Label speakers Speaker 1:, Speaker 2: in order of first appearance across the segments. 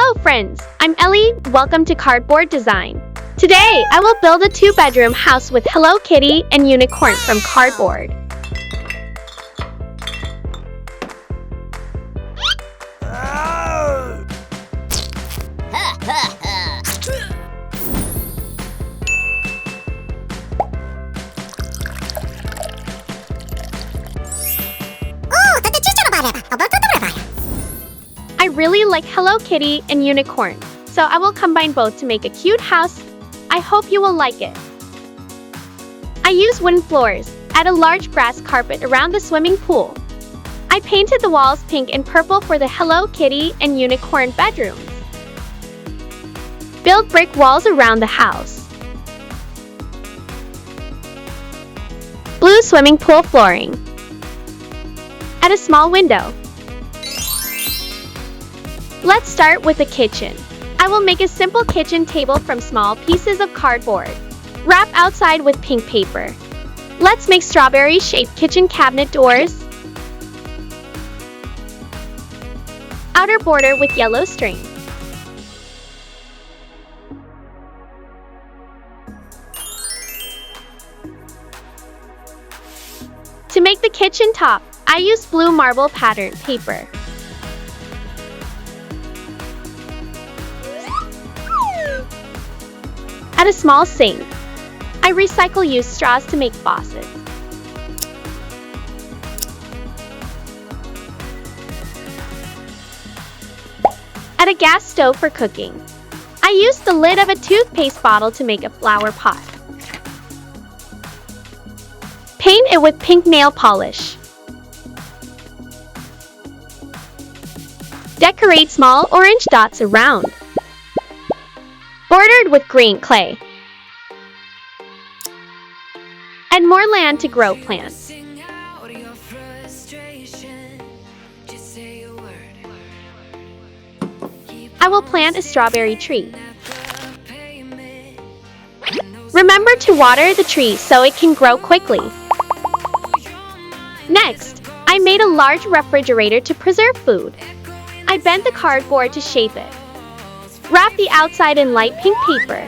Speaker 1: Hello friends, I'm Ellie, welcome to Cardboard Design. Today, I will build a 2-bedroom house with Hello Kitty and Unicorn from cardboard. I really like Hello Kitty and Unicorn, so I will combine both to make a cute house. I hope you will like it. I use wooden floors, add a large grass carpet around the swimming pool. I painted the walls pink and purple for the Hello Kitty and Unicorn bedrooms. Build brick walls around the house. Blue swimming pool flooring. Add a small window. Let's start with the kitchen. I will make a simple kitchen table from small pieces of cardboard. Wrap outside with pink paper. Let's make strawberry-shaped kitchen cabinet doors. Outer border with yellow string. To make the kitchen top, I use blue marble pattern paper. Add a small sink. I recycle used straws to make faucets. Add a gas stove for cooking. I use the lid of a toothpaste bottle to make a flower pot. Paint it with pink nail polish. Decorate small orange dots around. Bordered with green clay. Add more land to grow plants. I will plant a strawberry tree. Remember to water the tree so it can grow quickly. Next, I made a large refrigerator to preserve food. I bent the cardboard to shape it. Wrap the outside in light pink paper.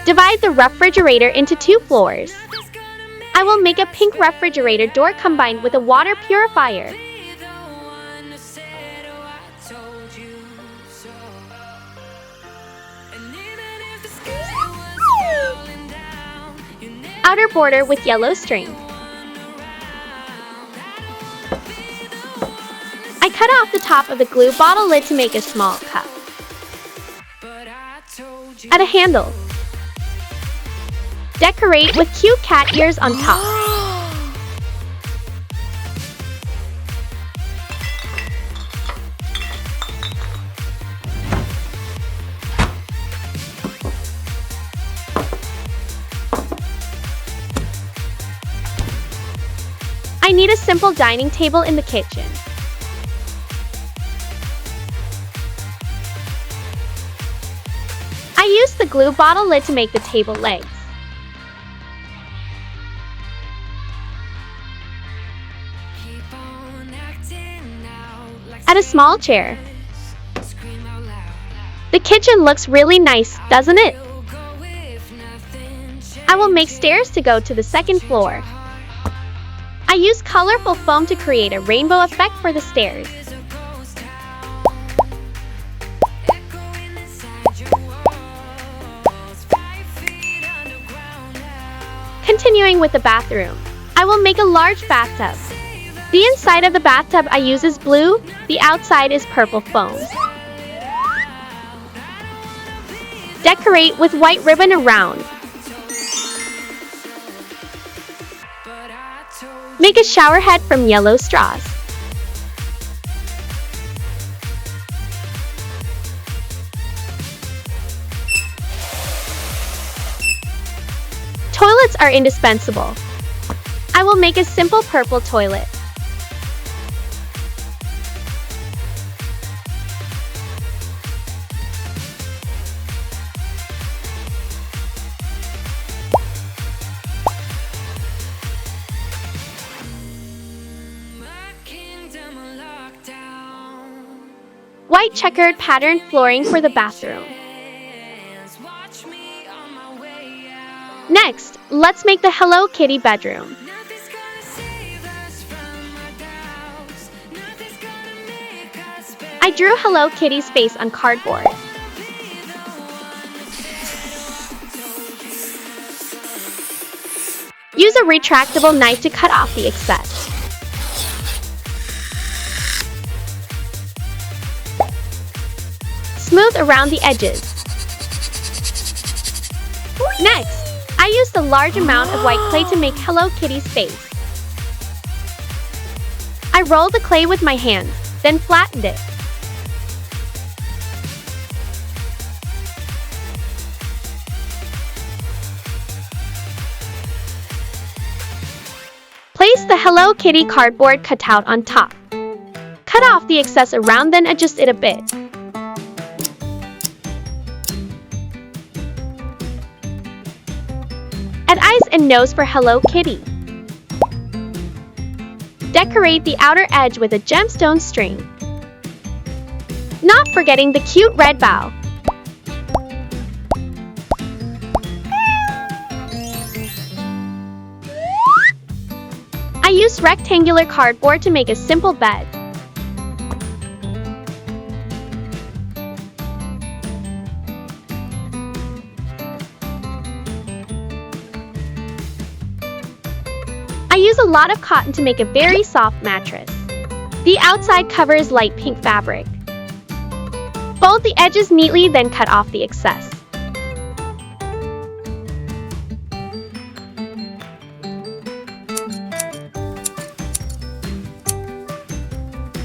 Speaker 1: Divide the refrigerator into 2 floors. I will make a pink refrigerator door combined with a water purifier. Outer border with yellow string. I cut off the top of the glue bottle lid to make a small cup. Add a handle. Decorate with cute cat ears on top. I need a simple dining table in the kitchen. I used the glue bottle lid to make the table legs. Add a small chair. The kitchen looks really nice, doesn't it? I will make stairs to go to the second floor. I use colorful foam to create a rainbow effect for the stairs. Continuing with the bathroom, I will make a large bathtub. The inside of the bathtub I use is blue, the outside is purple foam. Decorate with white ribbon around. Make a shower head from yellow straws. Toilets are indispensable. I will make a simple purple toilet. white checkered patterned flooring for the bathroom. Next, let's make the Hello Kitty bedroom. I drew Hello Kitty's face on cardboard. Use a retractable knife to cut off the excess. Smooth around the edges. Next, I used a large amount of white clay to make Hello Kitty's face. I rolled the clay with my hands, then flattened it. Place the Hello Kitty cardboard cutout on top. Cut off the excess around, then adjust it a bit. Add eyes and nose for Hello Kitty. Decorate the outer edge with a gemstone string. Not forgetting the cute red bow. I used rectangular cardboard to make a simple bed. I use a lot of cotton to make a very soft mattress. The outside cover is light pink fabric. Fold the edges neatly, then cut off the excess.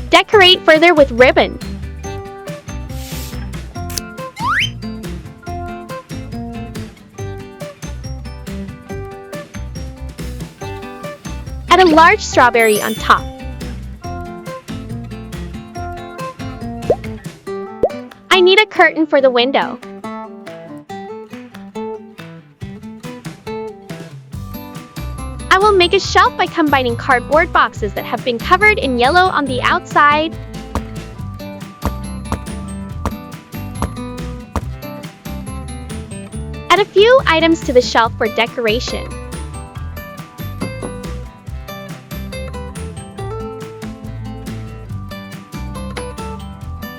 Speaker 1: Decorate further with ribbon. Add a large strawberry on top. I need a curtain for the window. I will make a shelf by combining cardboard boxes that have been covered in yellow on the outside. Add a few items to the shelf for decoration.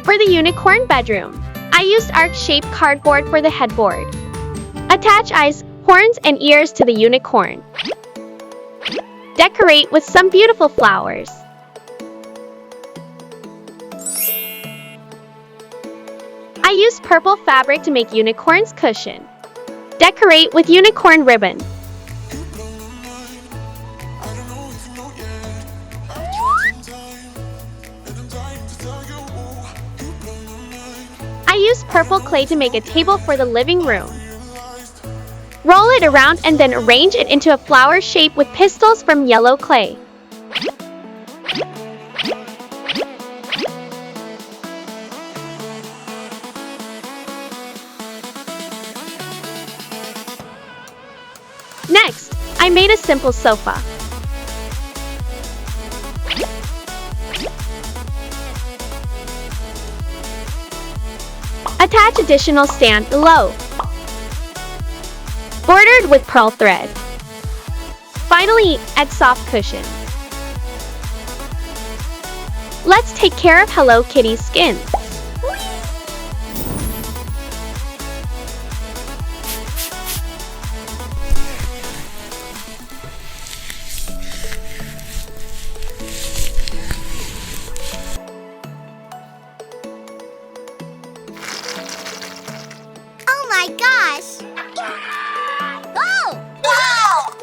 Speaker 1: For the unicorn bedroom, I used arc-shaped cardboard for the headboard. Attach eyes, horns, and ears to the unicorn. Decorate with some beautiful flowers. I used purple fabric to make unicorn's cushion. Decorate with unicorn ribbon. I used purple clay to make a table for the living room. Roll it around and then arrange it into a flower shape with pistils from yellow clay. Next, I made a simple sofa. Attach additional stand below. Bordered with pearl thread. Finally, add soft cushions. Let's take care of Hello Kitty's skin.
Speaker 2: Oh my gosh! Oh! Wow!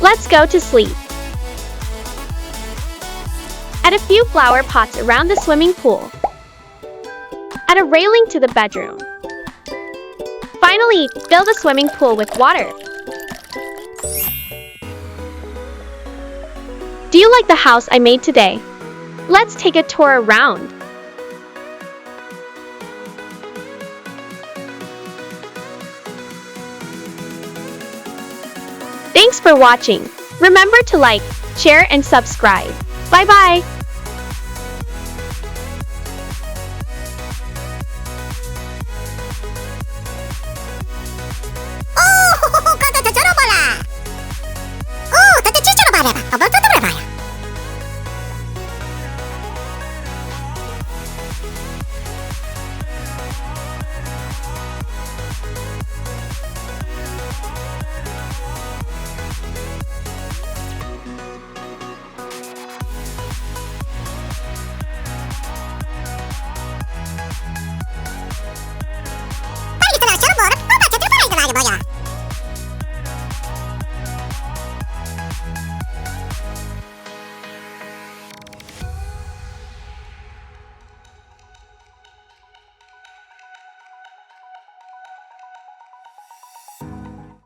Speaker 1: Let's go to sleep. Add a few flower pots around the swimming pool. Add a railing to the bedroom. Finally, fill the swimming pool with water. Do you like the house I made today? Let's take a tour around. Thanks for watching. Remember to like, share, and subscribe. Bye-bye.